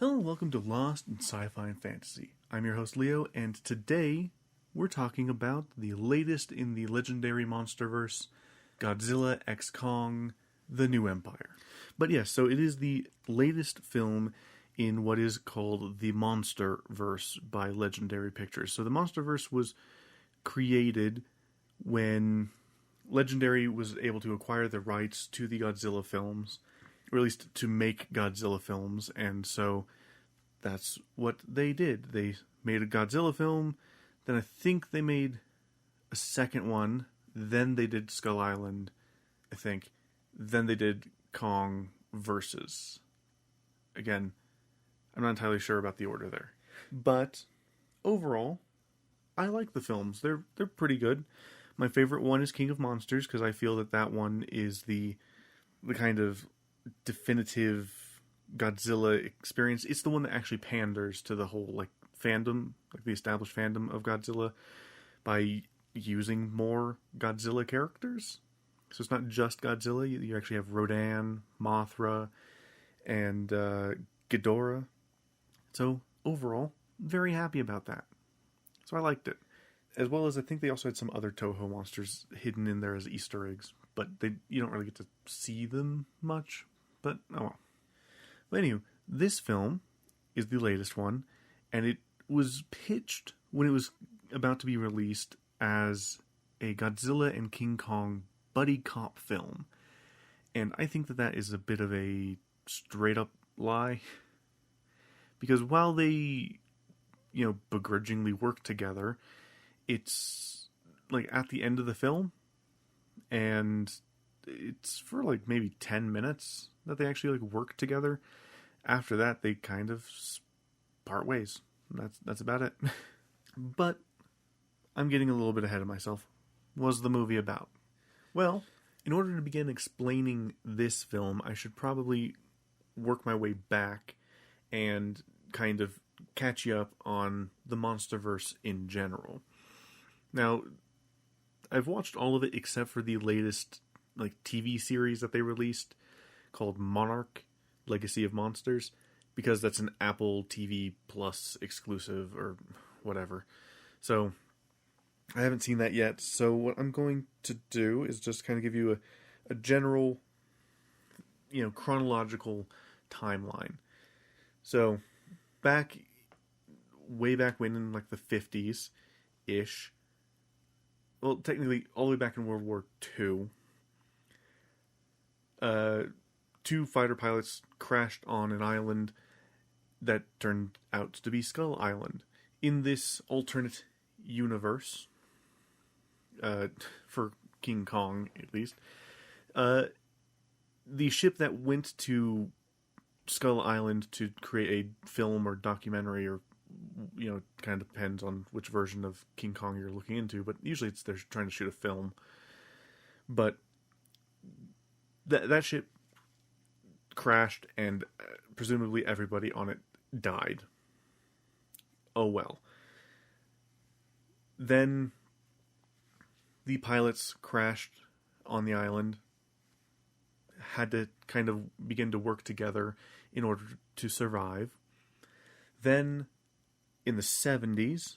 Hello and welcome to Lost in Sci-Fi and Fantasy. I'm your host Leo, and today we're talking about the latest in the legendary monsterverse, Godzilla x Kong, The New Empire. But yes, so it is the latest film in what is called the Monsterverse by Legendary Pictures. So the Monsterverse was created when Legendary was able to acquire the rights to the Godzilla films, or at least to make Godzilla films, and so that's what they did. They made a Godzilla film, then I think they made a second one, then they did Skull Island, I think, then they did Kong Versus. Again, I'm not entirely sure about the order there. But overall, I like the films. They're pretty good. My favorite one is King of Monsters, because I feel that one is the kind of definitive Godzilla experience. It's the one that actually panders to the whole fandom, the established fandom of Godzilla, by using more Godzilla characters. So it's not just Godzilla. You actually have Rodan, Mothra, and Ghidorah. So overall, very happy about that. So I liked it. As well as I think they also had some other Toho monsters hidden in there as Easter eggs, but you don't really get to see them much. But oh well. But anyway, this film is the latest one, and it was pitched when it was about to be released as a Godzilla and King Kong buddy cop film. And I think that is a bit of a straight up lie. Because while they, begrudgingly work together, it's at the end of the film, and it's for maybe 10 minutes that they actually work together. After that, they kind of part ways. That's about it. But I'm getting a little bit ahead of myself. What's the movie about? Well, in order to begin explaining this film, I should probably work my way back and kind of catch you up on the Monsterverse in general. Now, I've watched all of it except for the latest TV series that they released called Monarch: Legacy of Monsters, because that's an Apple TV Plus exclusive or whatever. So I haven't seen that yet. So what I'm going to do is just kind of give you a general, chronological timeline. So way back when in the 50s-ish, well, technically all the way back in World War II, two fighter pilots crashed on an island that turned out to be Skull Island. In this alternate universe, for King Kong at least, the ship that went to Skull Island to create a film or documentary, or it kind of depends on which version of King Kong you're looking into, but usually they're trying to shoot a film. But that ship crashed, and presumably everybody on it died. Oh well. Then the pilots crashed on the island, had to kind of begin to work together in order to survive. Then in the 70s,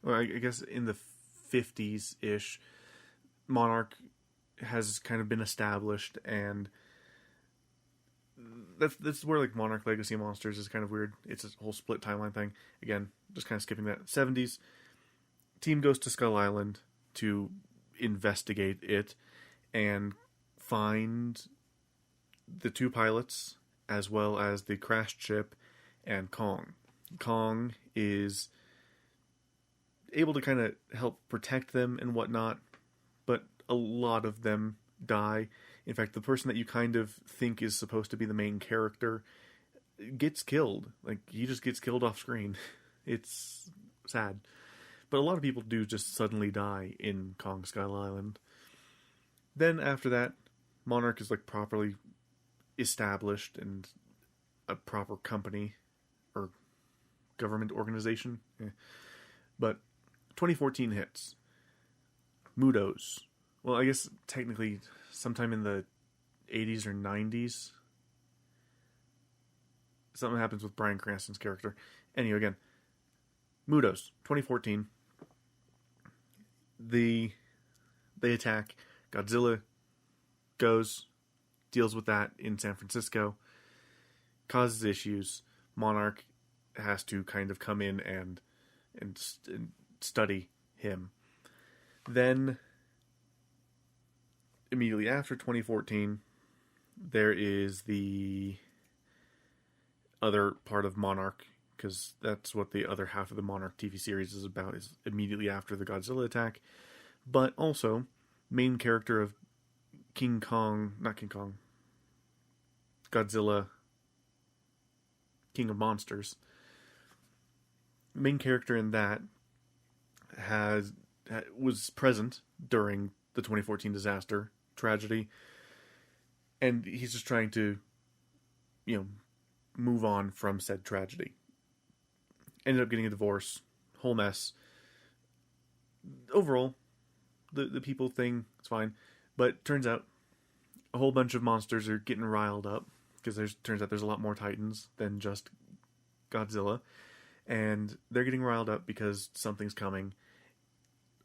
or I guess in the 50s-ish, Monarch has kind of been established, and that's where Monarch Legacy Monsters is kind of weird. It's a whole split timeline thing. Again, just kind of skipping that. 70s, team goes to Skull Island to investigate it and find the two pilots as well as the crashed ship and Kong. Kong is able to kind of help protect them and whatnot, but a lot of them die. In fact, the person that you kind of think is supposed to be the main character gets killed. He just gets killed off screen. It's sad. But a lot of people do just suddenly die in Kong Skull Island. Then after that, Monarch is properly established and a proper company or government organization. But 2014 hits. Mudos. Well, I guess technically sometime in the 80s or 90s. something happens with Bryan Cranston's character. Anyway, again, Mudos, 2014. They attack. Godzilla goes, deals with that in San Francisco, causes issues. Monarch has to kind of come in and study him. Then, immediately after 2014, there is the other part of Monarch, because that's what the other half of the Monarch TV series is about, is immediately after the Godzilla attack. But also, main character of Godzilla, King of Monsters. Main character in that was present during the 2014 disaster, tragedy, and he's just trying to, move on from said tragedy. Ended up getting a divorce, whole mess. Overall, the people thing, it's fine, but turns out a whole bunch of monsters are getting riled up, because turns out there's a lot more Titans than just Godzilla, and they're getting riled up because something's coming.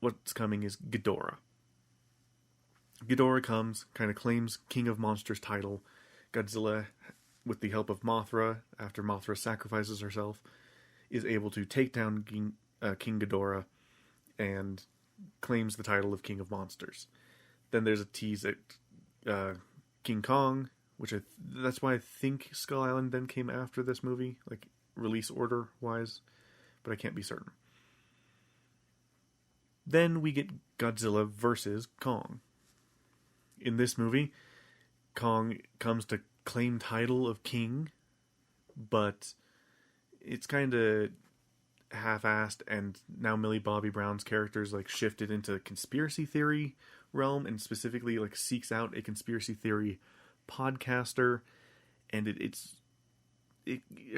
What's coming is Ghidorah. Ghidorah comes, kind of claims King of Monsters title. Godzilla, with the help of Mothra, after Mothra sacrifices herself, is able to take down King Ghidorah and claims the title of King of Monsters. Then there's a tease at King Kong, which that's why I think Skull Island then came after this movie, like release order wise, but I can't be certain. Then we get Godzilla versus Kong. In this movie, Kong comes to claim title of king, but it's kind of half-assed, and now Millie Bobby Brown's character's like shifted into conspiracy theory realm, and specifically like seeks out a conspiracy theory podcaster, and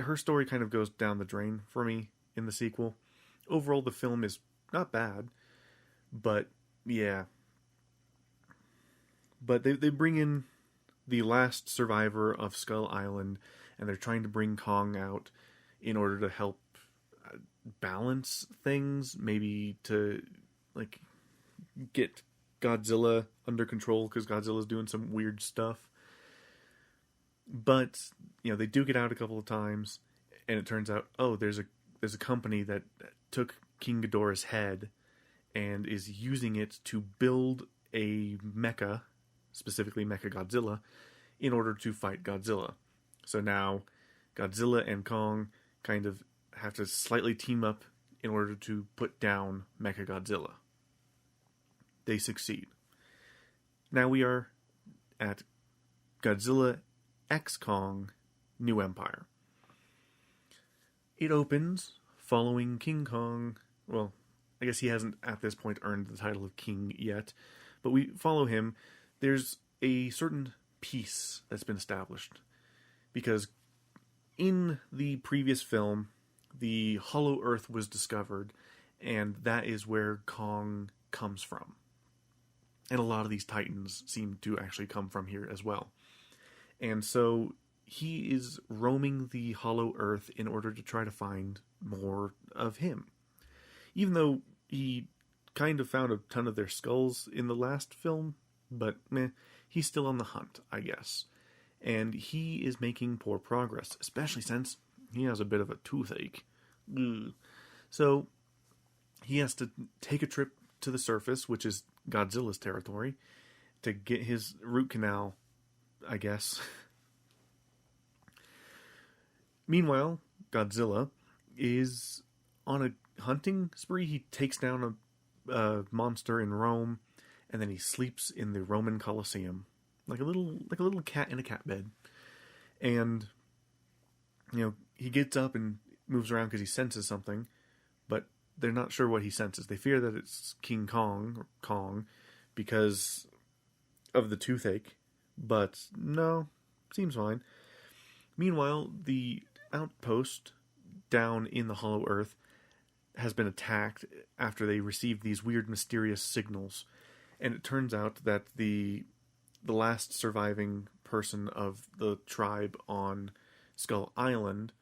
her story kind of goes down the drain for me in the sequel. Overall, the film is not bad, but yeah. But they bring in the last survivor of Skull Island, and they're trying to bring Kong out in order to help balance things, maybe to like get Godzilla under control, because Godzilla's doing some weird stuff. But they do get out a couple of times, and it turns out, there's a company that took King Ghidorah's head and is using it to build a mecha, specifically Mechagodzilla, in order to fight Godzilla. So now Godzilla and Kong kind of have to slightly team up in order to put down Mechagodzilla. They succeed. Now we are at Godzilla X Kong New Empire. It opens following King Kong. Well, I guess he hasn't at this point earned the title of king yet, but we follow him. There's a certain peace that's been established, because in the previous film, the Hollow Earth was discovered, and that is where Kong comes from. And a lot of these Titans seem to actually come from here as well. And so he is roaming the Hollow Earth in order to try to find more of him. Even though he kind of found a ton of their skulls in the last film, but he's still on the hunt, I guess. And he is making poor progress, especially since he has a bit of a toothache. Ugh. So he has to take a trip to the surface, which is Godzilla's territory, to get his root canal, I guess. Meanwhile, Godzilla is on a hunting spree. He takes down a monster in Rome, and then he sleeps in the Roman Colosseum, like a little cat in a cat bed. And he gets up and moves around because he senses something, but they're not sure what he senses. They fear that it's King Kong or Kong because of the toothache, but no, seems fine. Meanwhile, the outpost down in the Hollow Earth has been attacked after they received these weird, mysterious signals. And it turns out that the last surviving person of the tribe on Skull Island,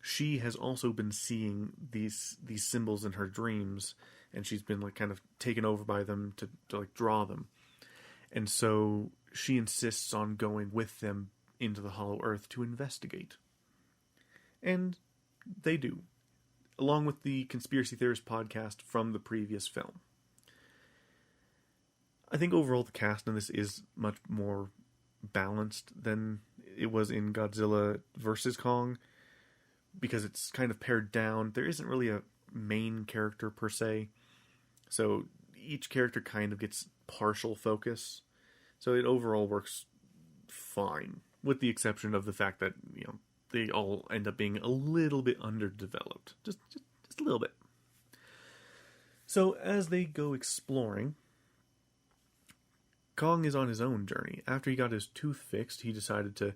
she has also been seeing these symbols in her dreams, and she's been like kind of taken over by them to like draw them. And so she insists on going with them into the Hollow Earth to investigate. And they do, along with the Conspiracy Theorist podcast from the previous film. I think overall the cast in this is much more balanced than it was in Godzilla vs. Kong, because it's kind of pared down. There isn't really a main character per se, so each character kind of gets partial focus, so it overall works fine, with the exception of the fact that, you know, they all end up being a little bit underdeveloped. Just a little bit. So as they go exploring, Kong is on his own journey. After he got his tooth fixed, he decided to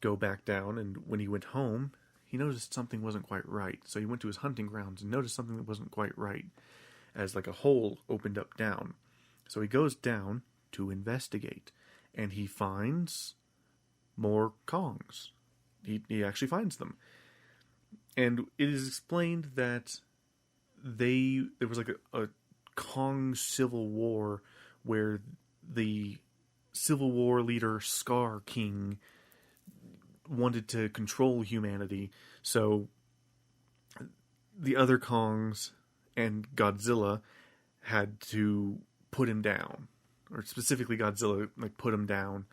go back down, and when he went home, he noticed something wasn't quite right. So he went to his hunting grounds and noticed something that wasn't quite right, as like a hole opened up down. So he goes down to investigate, and he finds more Kongs. He actually finds them. And it is explained that there was like a Kong civil war where the Civil War leader Scar King wanted to control humanity, so the other Kongs and Godzilla had to put him down, or specifically Godzilla like put him down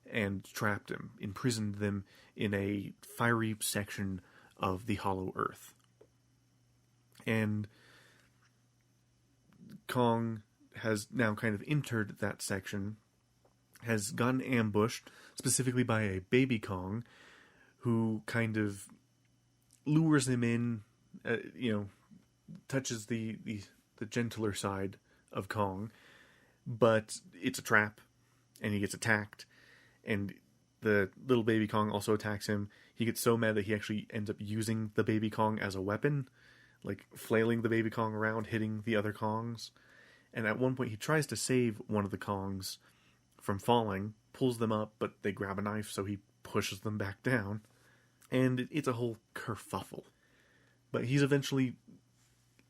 and trapped him, imprisoned them in a fiery section of the Hollow Earth. And Kong has now kind of entered that section, has gotten ambushed, specifically by a baby Kong, who kind of lures him in, touches the gentler side of Kong, but it's a trap, and he gets attacked, and the little baby Kong also attacks him. He gets so mad that he actually ends up using the baby Kong as a weapon, like flailing the baby Kong around, hitting the other Kongs. And at one point he tries to save one of the Kongs from falling, pulls them up, but they grab a knife, so he pushes them back down. And it's a whole kerfuffle. But he's eventually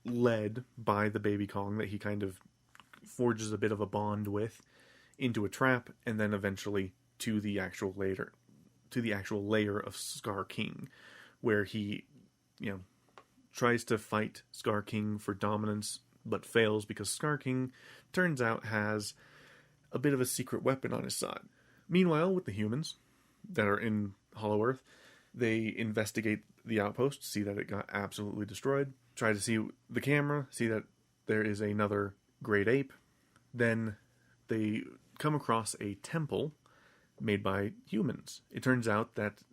led by the baby Kong that he kind of forges a bit of a bond with into a trap, and then eventually to the actual lair of Scar King, where he, tries to fight Scar King for dominance, but fails because Scar King turns out has a bit of a secret weapon on his side. Meanwhile, with the humans that are in Hollow Earth, they investigate the outpost, see that it got absolutely destroyed, try to see the camera, see that there is another great ape. Then they come across a temple made by humans. It turns out that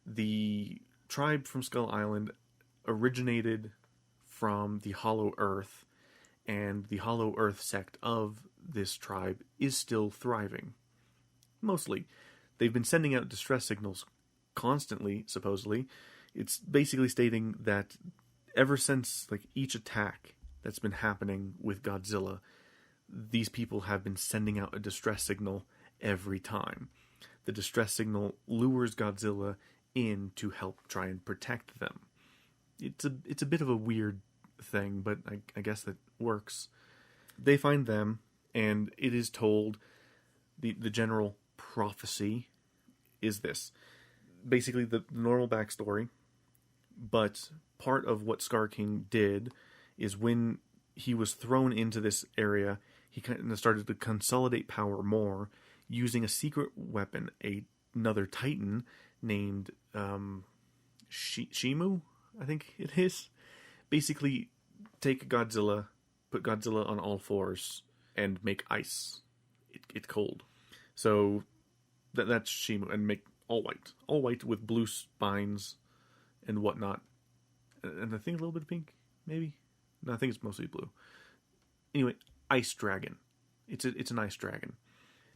the tribe from Skull Island originated from the Hollow Earth, and the Hollow Earth sect of this tribe is still thriving. Mostly. They've been sending out distress signals constantly, supposedly. It's basically stating that ever since each attack that's been happening with Godzilla, these people have been sending out a distress signal every time. The distress signal lures Godzilla in to help try and protect them. It's a bit of a weird thing, but I guess that works. They find them, and it is told, the general prophecy is this. Basically the normal backstory, but part of what Scar King did is when he was thrown into this area, he kind of started to consolidate power more, using a secret weapon, another Titan named Shimu, I think it is. Basically, take Godzilla, put Godzilla on all fours, and make ice. It's cold. So that's Shimu, and make all white with blue spines and whatnot, and I think a little bit of pink, maybe. No, I think it's mostly blue. Anyway, ice dragon. It's an ice dragon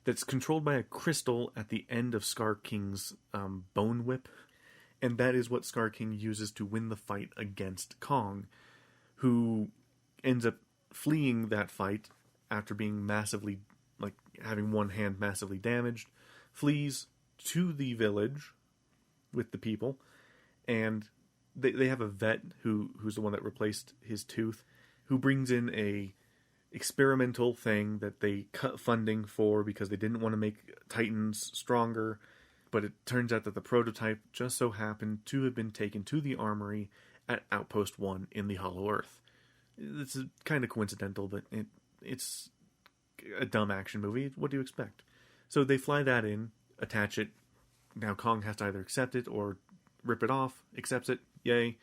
that's controlled by a crystal at the end of Scar King's bone whip, and that is what Scar King uses to win the fight against Kong, who ends up fleeing that fight after being massively, having one hand massively damaged, flees to the village, with the people, and they have a vet who's the one that replaced his tooth, who brings in a experimental thing that they cut funding for because they didn't want to make Titans stronger, but it turns out that the prototype just so happened to have been taken to the armory at Outpost 1 in the Hollow Earth. It's kind of coincidental, but it's a dumb action movie. What do you expect? So they fly that in, attach it. Now Kong has to either accept it or rip it off, accepts it, yay,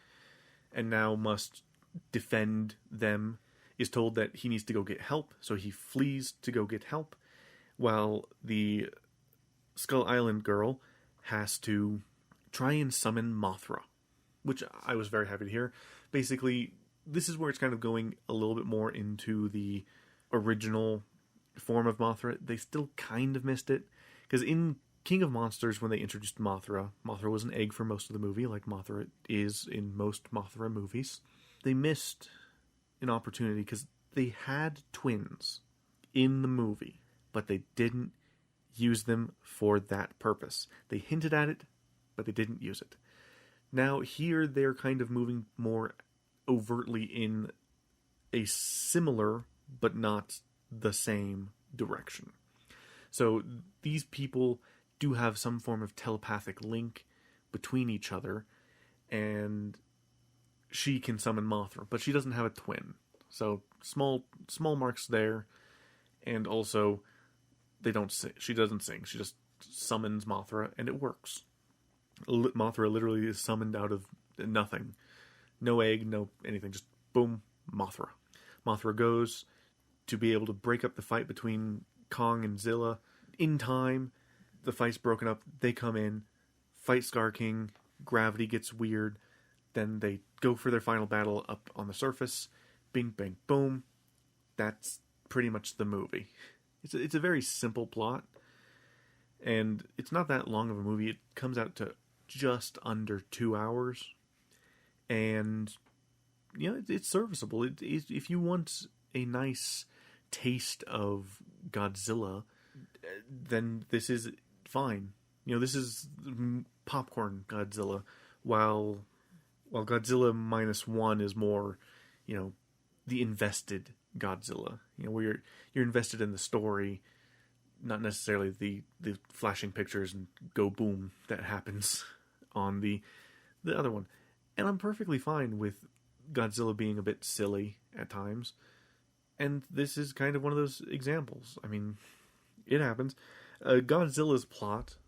and now must defend them. Is told that he needs to go get help, so he flees to go get help, while the Skull Island girl has to try and summon Mothra, which I was very happy to hear. Basically, this is where it's kind of going a little bit more into the original form of Mothra. They still kind of missed it, because in King of Monsters, when they introduced Mothra was an egg for most of the movie, like Mothra is in most Mothra movies. They missed an opportunity because they had twins in the movie, but they didn't use them for that purpose. They hinted at it, but they didn't use it. Now here they're kind of moving more overtly in a similar but not the same direction. So these people do have some form of telepathic link between each other, and she can summon Mothra, but she doesn't have a twin. So small marks there, and also they don't sing. She doesn't sing. She just summons Mothra, and it works. Mothra literally is summoned out of nothing. No egg, no anything. Just boom, Mothra. Mothra goes to be able to break up the fight between Kong and Zilla. In time, the fight's broken up. They come in, fight Scar King. Gravity gets weird. Then they go for their final battle up on the surface. Bing, bang, boom. That's pretty much the movie. It's a very simple plot, and it's not that long of a movie. It comes out to just under 2 hours, and it's serviceable. If you want a nice taste of Godzilla, then this is fine. This is popcorn Godzilla, while Godzilla -1 is more, the invested Godzilla, where you're invested in the story, not necessarily the flashing pictures and go boom that happens on the other one. And I'm perfectly fine with Godzilla being a bit silly at times, and this is kind of one of those examples. I mean, it happens. Godzilla's plot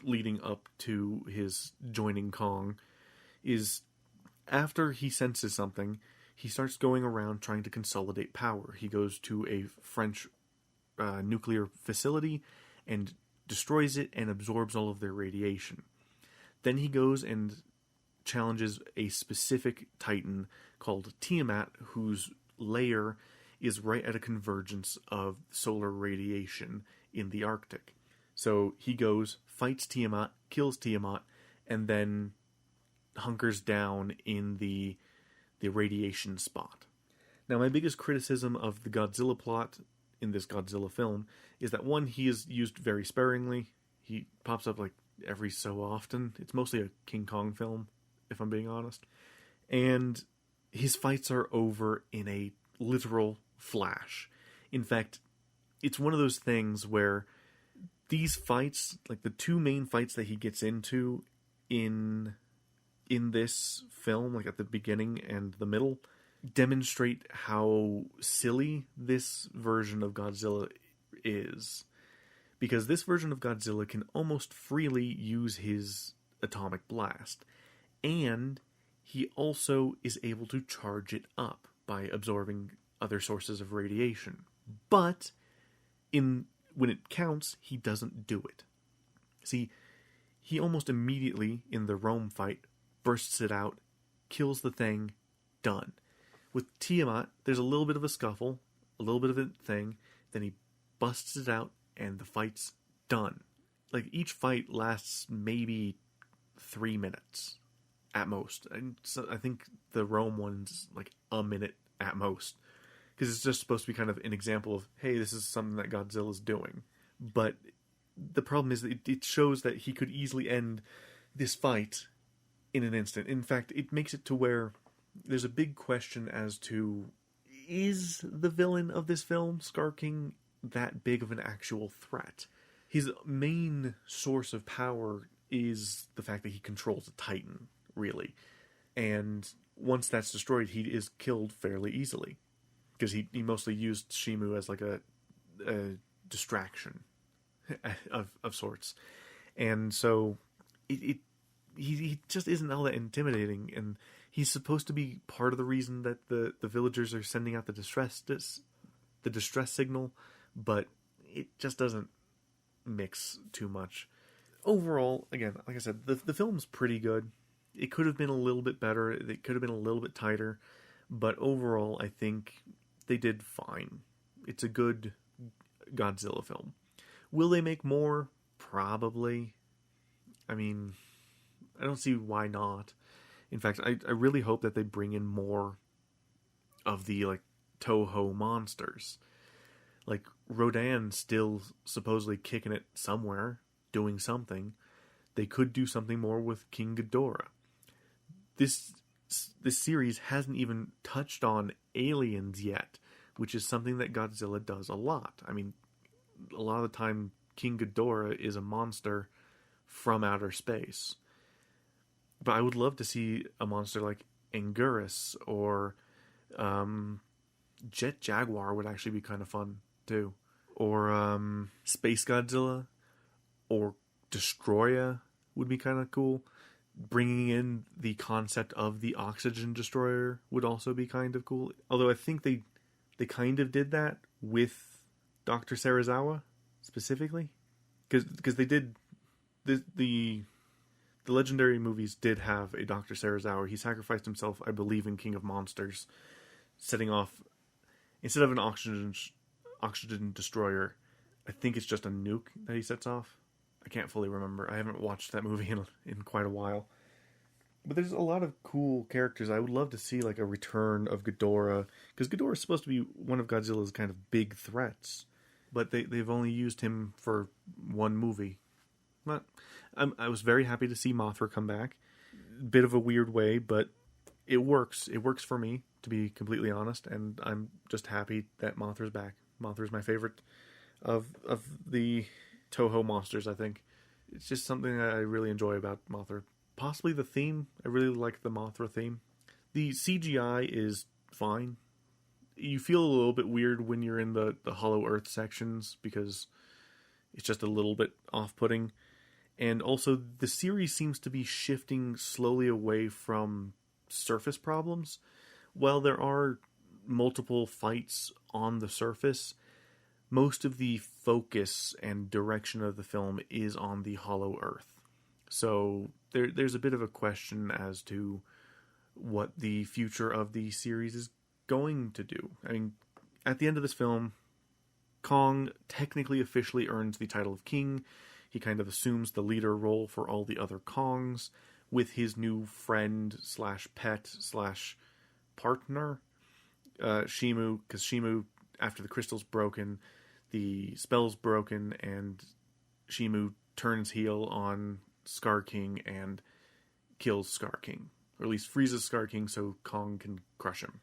leading up to his joining Kong is, after he senses something, he starts going around trying to consolidate power. He goes to a French nuclear facility and destroys it and absorbs all of their radiation. Then he goes and challenges a specific Titan called Tiamat, whose lair is right at a convergence of solar radiation in the Arctic. So he goes, fights Tiamat, kills Tiamat, and then hunkers down in the radiation spot. Now, my biggest criticism of the Godzilla plot in this Godzilla film is that, one, he is used very sparingly. He pops up like every so often. It's mostly a King Kong film, if I'm being honest. And his fights are over in a literal flash. In fact, it's one of those things where these fights, like the two main fights that he gets into in this film, like at the beginning and the middle, demonstrate how silly this version of Godzilla is. Because this version of Godzilla can almost freely use his atomic blast. And he also is able to charge it up by absorbing other sources of radiation. But when it counts, he doesn't do it. See, he almost immediately, in the Rome fight, bursts it out, kills the thing, done. With Tiamat, there's a little bit of a scuffle, a little bit of a thing, then he busts it out, and the fight's done. Like, each fight lasts maybe 3 minutes, at most. And so I think the Rome one's like a minute at most. Because it's just supposed to be kind of an example of, hey, this is something that Godzilla's doing. But the problem is that it shows that he could easily end this fight in an instant. In fact, it makes it to where there's a big question as to, is the villain of this film, Scar King, that big of an actual threat? His main source of power is the fact that he controls a Titan, really. And once that's destroyed, he is killed fairly easily. Because he mostly used Shimu as like a distraction of sorts. And so he just isn't all that intimidating. And he's supposed to be part of the reason that the villagers are sending out the distress signal, but it just doesn't mix too much. Overall, again, like I said, the film's pretty good. It could have been a little bit better. It could have been a little bit tighter. But overall, I think they did fine. It's a good Godzilla film. Will they make more? Probably. I mean, I don't see why not. In fact, I really hope that they bring in more of the, like, Toho monsters. Like, Rodan's still supposedly kicking it somewhere, doing something. They could do something more with King Ghidorah. This series hasn't even touched on aliens yet, which is something that Godzilla does a lot. I mean, a lot of the time, King Ghidorah is a monster from outer space. But I would love to see a monster like Anguirus or Jet Jaguar would actually be kind of fun, too. Or Space Godzilla or Destroya would be kind of cool. Bringing in the concept of the oxygen destroyer would also be kind of cool. Although I think they kind of did that with Dr. Serizawa specifically, because they did the legendary movies did have a Dr. Serizawa. He sacrificed himself, I believe, in King of Monsters, setting off, instead of an oxygen destroyer, I think it's just a nuke that he sets off. I can't fully remember. I haven't watched that movie in quite a while. But there's a lot of cool characters. I would love to see like a return of Ghidorah, because Ghidorah is supposed to be one of Godzilla's kind of big threats, but they've only used him for one movie. But I was very happy to see Mothra come back. Bit of a weird way, but it works. It works for me, to be completely honest, and I'm just happy that Mothra's back. Mothra's my favorite of the Toho monsters, I think. It's just something that I really enjoy about Mothra. Possibly the theme. I really like the Mothra theme. The CGI is fine. You feel a little bit weird when you're in the Hollow Earth sections because it's just a little bit off-putting. And also, the series seems to be shifting slowly away from surface problems. While there are multiple fights on the surface, most of the focus and direction of the film is on the Hollow Earth. So there's a bit of a question as to what the future of the series is going to do. I mean, at the end of this film, Kong technically officially earns the title of king. He kind of assumes the leader role for all the other Kongs with his new friend / pet / partner, Shimu, because Shimu, after the crystal's broken, the spell's broken, and Shimu turns heel on Scar King and kills Scar King. Or at least freezes Scar King so Kong can crush him.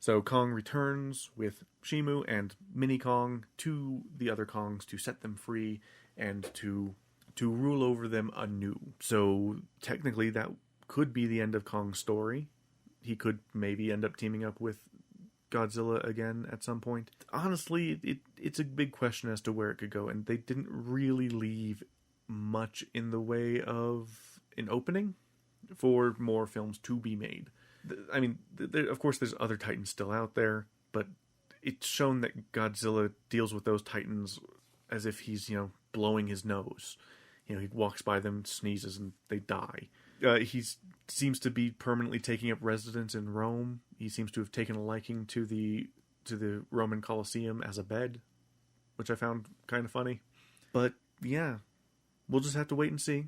So Kong returns with Shimu and Mini Kong to the other Kongs to set them free and to rule over them anew. So technically that could be the end of Kong's story. He could maybe end up teaming up with Godzilla again at some point. Honestly, it's a big question as to where it could go, and they didn't really leave much in the way of an opening for more films to be made. I mean, of course there's other Titans still out there, but it's shown that Godzilla deals with those Titans as if he's, blowing his nose. He walks by them, sneezes, and they die. He seems to be permanently taking up residence in Rome. He seems to have taken a liking to the Roman Colosseum as a bed, which I found kind of funny. But yeah, we'll just have to wait and see.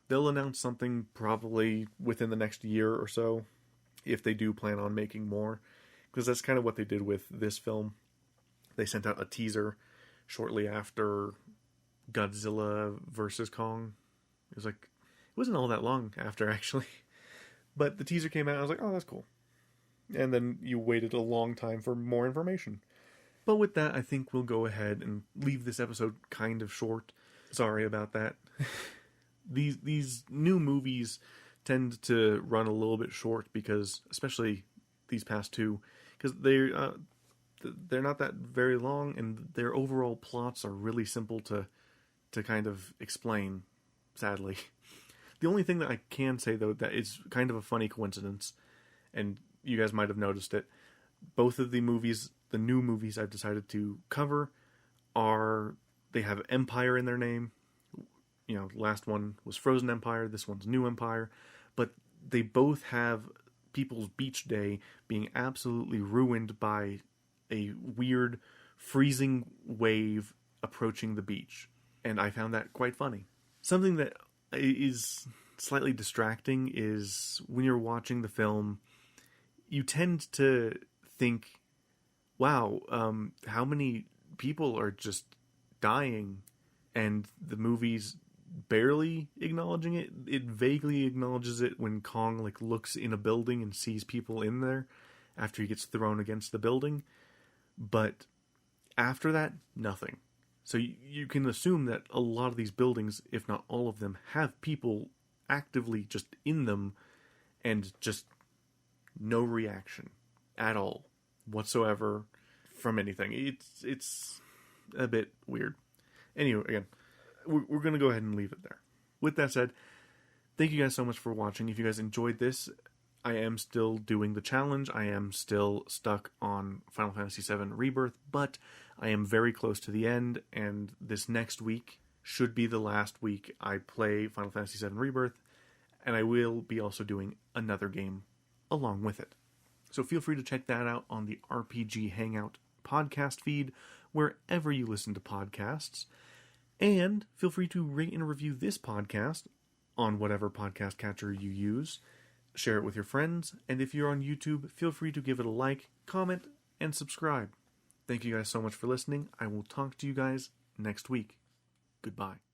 They'll announce something probably within the next year or so, if they do plan on making more, because that's kind of what they did with this film. They sent out a teaser shortly after Godzilla versus Kong. It It wasn't all that long after, actually. But the teaser came out, and I was like, oh, that's cool. And then you waited a long time for more information. But with that, I think we'll go ahead and leave this episode kind of short. Sorry about that. These new movies tend to run a little bit short because, especially these past two, because they're not that very long, and their overall plots are really simple to kind of explain, sadly. The only thing that I can say, though, that is kind of a funny coincidence, and you guys might have noticed it, both of the movies, the new movies I've decided to cover, they have Empire in their name. You know, last one was Frozen Empire, this one's New Empire, but they both have People's Beach Day being absolutely ruined by a weird freezing wave approaching the beach. And I found that quite funny. Something that is slightly distracting is when you're watching the film, you tend to think, wow, how many people are just dying, and the movie's barely acknowledging it. It vaguely acknowledges it when Kong looks in a building and sees people in there after he gets thrown against the building. But after that, nothing. So you can assume that a lot of these buildings, if not all of them, have people actively just in them, and just no reaction at all whatsoever from anything. It's a bit weird. Anyway, again, we're going to go ahead and leave it there. With that said, thank you guys so much for watching. If you guys enjoyed this, I am still doing the challenge. I am still stuck on Final Fantasy VII Rebirth, but I am very close to the end, and this next week should be the last week I play Final Fantasy VII Rebirth, and I will be also doing another game along with it. So feel free to check that out on the RPG Hangout podcast feed, wherever you listen to podcasts. And feel free to rate and review this podcast on whatever podcast catcher you use. Share it with your friends. And if you're on YouTube, feel free to give it a like, comment, and subscribe. Thank you guys so much for listening. I will talk to you guys next week. Goodbye.